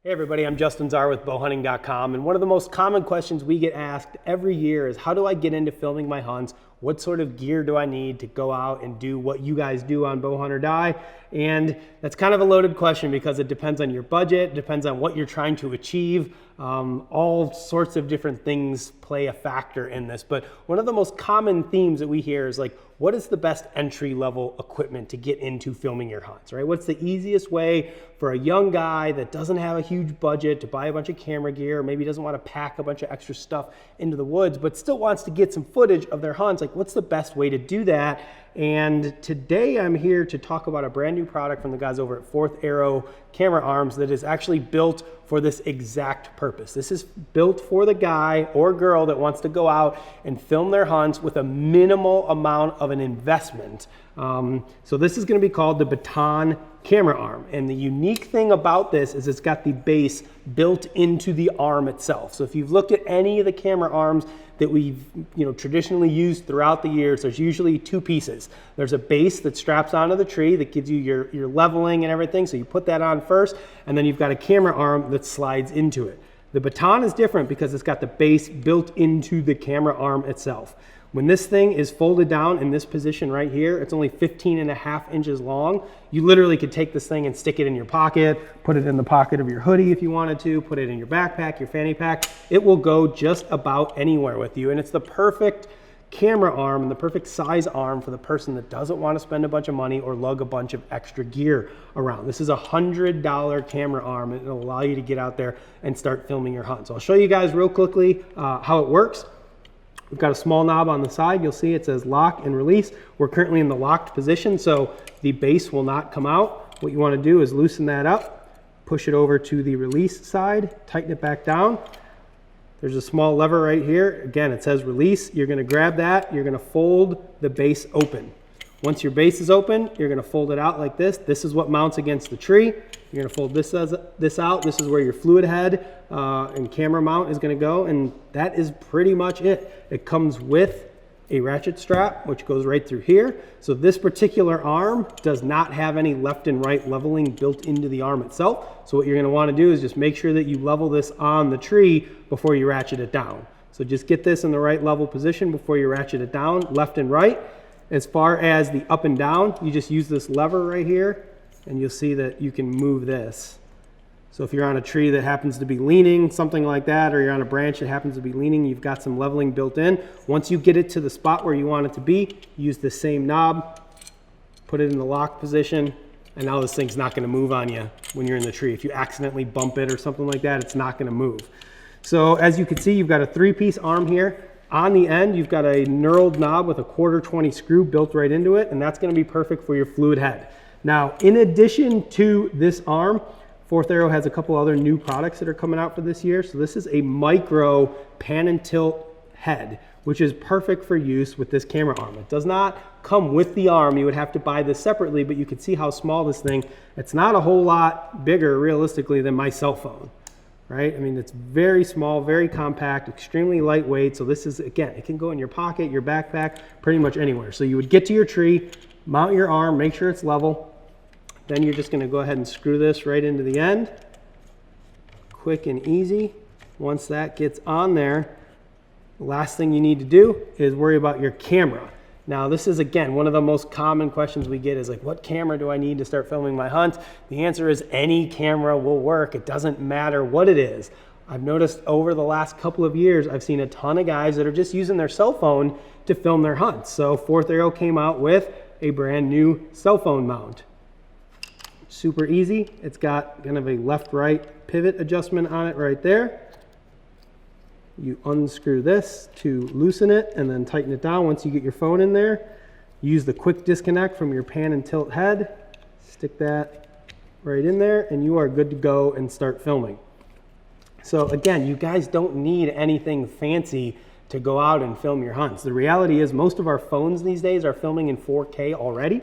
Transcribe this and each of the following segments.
Hey everybody, I'm Justin Czar with bowhunting.com, and one of the most common questions we get asked every year is how do I get into filming my hunts? What sort of gear do I need to go out and do what you guys do on Bow Hunt or Die? And that's kind of a loaded question because it depends on your budget, depends on what you're trying to achieve. All sorts of different things play a factor in this, but one of the most common themes that we hear is like, what is the best entry level equipment to get into filming your hunts, right? What's the easiest way for a young guy that doesn't have a huge budget to buy a bunch of camera gear, or maybe doesn't want to pack a bunch of extra stuff into the woods, but still wants to get some footage of their hunts? Like, what's the best way to do that? And today I'm here to talk about a brand new product from the guys over at Fourth Arrow Camera Arms that is actually built for this exact purpose. This is built for the guy or girl that wants to go out and film their hunts with a minimal amount of an investment. So this is going to be called the Baton Camera Arm. And the unique thing about this is it's got the base built into the arm itself. So if you've looked at any of the camera arms that we've traditionally used throughout the years, there's usually two pieces. There's a base that straps onto the tree that gives you your leveling and everything. So you put that on first, and then you've got a camera arm that slides into it. The Baton is different because it's got the base built into the camera arm itself. When this thing is folded down in this position right here, it's only 15.5 inches long. You literally could take this thing and stick it in your pocket, put it in the pocket of your hoodie if you wanted to, put it in your backpack, your fanny pack. It will go just about anywhere with you. And it's the perfect camera arm and the perfect size arm for the person that doesn't want to spend a bunch of money or lug a bunch of extra gear around. This is a $100 camera arm, and it'll allow you to get out there and start filming your hunts. So I'll show you guys real quickly how it works. We've got a small knob on the side. You'll see it says lock and release. We're currently in the locked position, so the base will not come out. What you want to do is loosen that up, push it over to the release side, tighten it back down. There's a small lever right here. Again, it says release. You're going to grab that. You're going to fold the base open. Once your base is open, you're going to fold it out like this. This is what mounts against the tree. You're going to fold this out. This is where your fluid head and camera mount is going to go, and that is pretty much it. It comes with a ratchet strap, which goes right through here. So this particular arm does not have any left and right leveling built into the arm itself. So what you're going to want to do is just make sure that you level this on the tree before you ratchet it down. So just get this in the right level position before you ratchet it down, left and right. As far as the up and down, you just use this lever right here, and you'll see that you can move this. So if you're on a tree that happens to be leaning, something like that, or you're on a branch that happens to be leaning, you've got some leveling built in. Once you get it to the spot where you want it to be, use the same knob, put it in the lock position, and now this thing's not gonna move on you when you're in the tree. If you accidentally bump it or something like that, it's not gonna move. So as you can see, you've got a 3-piece arm here. On the end, you've got a knurled knob with a 1/4-20 screw built right into it, and that's gonna be perfect for your fluid head. Now, in addition to this arm, Fourth Arrow has a couple other new products that are coming out for this year. So this is a micro pan and tilt head, which is perfect for use with this camera arm. It does not come with the arm. You would have to buy this separately, but you can see how small this thing, it's not a whole lot bigger realistically than my cell phone, right? I mean, it's very small, very compact, extremely lightweight. So this is, again, it can go in your pocket, your backpack, pretty much anywhere. So you would get to your tree, mount your arm, make sure it's level. Then you're just going to go ahead and screw this right into the end. Quick and easy. Once that gets on there, the last thing you need to do is worry about your camera. Now, this is, again, one of the most common questions we get is like, what camera do I need to start filming my hunt? The answer is any camera will work. It doesn't matter what it is. I've noticed over the last couple of years, I've seen a ton of guys that are just using their cell phone to film their hunts. So Fourth Arrow came out with a brand new cell phone mount. Super easy. It's got kind of a left-right pivot adjustment on it right there. You unscrew this to loosen it and then tighten it down once you get your phone in there. Use the quick disconnect from your pan and tilt head. Stick that right in there and you are good to go and start filming. So again, you guys don't need anything fancy to go out and film your hunts. The reality is most of our phones these days are filming in 4K already.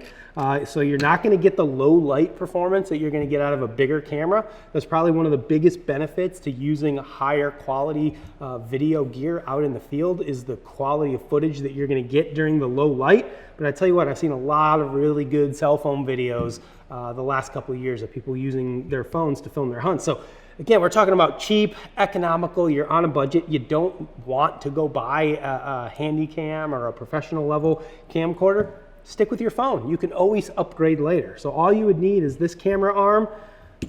So you're not gonna get the low light performance that you're gonna get out of a bigger camera. That's probably one of the biggest benefits to using higher quality video gear out in the field is the quality of footage that you're gonna get during the low light. But I tell you what, I've seen a lot of really good cell phone videos the last couple of years of people using their phones to film their hunts. So again, we're talking about cheap, economical, you're on a budget, you don't want to go buy a handy cam or a professional level camcorder, stick with your phone. You can always upgrade later. So all you would need is this camera arm,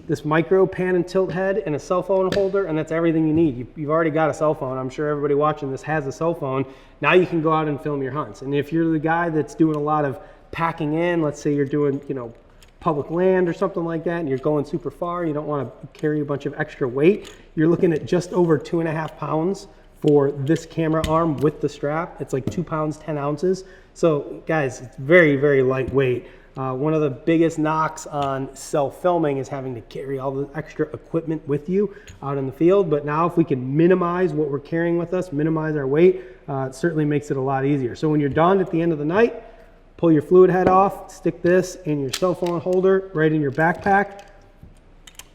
this micro pan and tilt head, and a cell phone holder, and that's everything you need. You've already got a cell phone. I'm sure everybody watching this has a cell phone. Now you can go out and film your hunts. And if you're the guy that's doing a lot of packing in, let's say you're doing, you know, public land or something like that, and you're going super far, you don't want to carry a bunch of extra weight, you're looking at just over 2.5 pounds for this camera arm with the strap. It's like 2 pounds, 10 ounces. So guys, it's very, very lightweight. One of the biggest knocks on self-filming is having to carry all the extra equipment with you out in the field. But now if we can minimize what we're carrying with us, minimize our weight, it certainly makes it a lot easier. So when you're done at the end of the night, pull your fluid head off, stick this in your cell phone holder right in your backpack,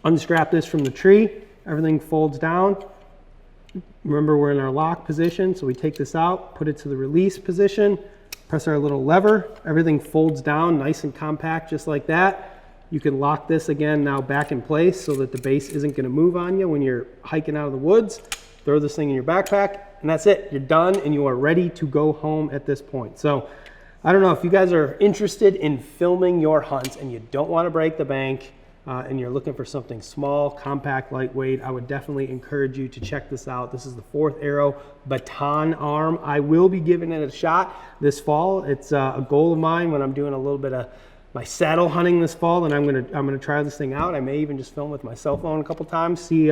unstrap this from the tree, everything folds down. Remember, we're in our lock position, so we take this out, put it to the release position, press our little lever, everything folds down nice and compact just like that. You can lock this again now back in place so that the base isn't going to move on you when you're hiking out of the woods. Throw this thing in your backpack, and that's it. You're done, and you are ready to go home at this point. So I don't know if you guys are interested in filming your hunts and you don't want to break the bank, and you're looking for something small, compact, lightweight, I would definitely encourage you to check this out. This is the 4th Arrow Baton Arm. I will be giving it a shot this fall. It's a goal of mine when I'm doing a little bit of my saddle hunting this fall, and I'm gonna try this thing out. I may even just film with my cell phone a couple times, see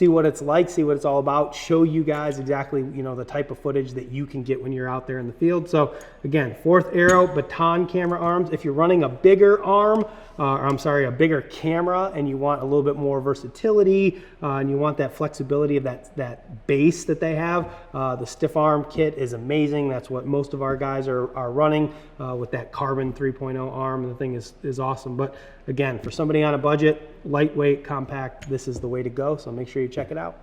what it's like, see what it's all about, show you guys exactly, you know, the type of footage that you can get when you're out there in the field. So again, 4th Arrow Baton Camera Arms. If you're running a bigger arm, a bigger camera, and you want a little bit more versatility, and you want that flexibility of that base that they have, the stiff arm kit is amazing. That's what most of our guys are running with that carbon 3.0 arm, and the thing is awesome. But again, for somebody on a budget, lightweight, compact, this is the way to go. So make sure you check it out.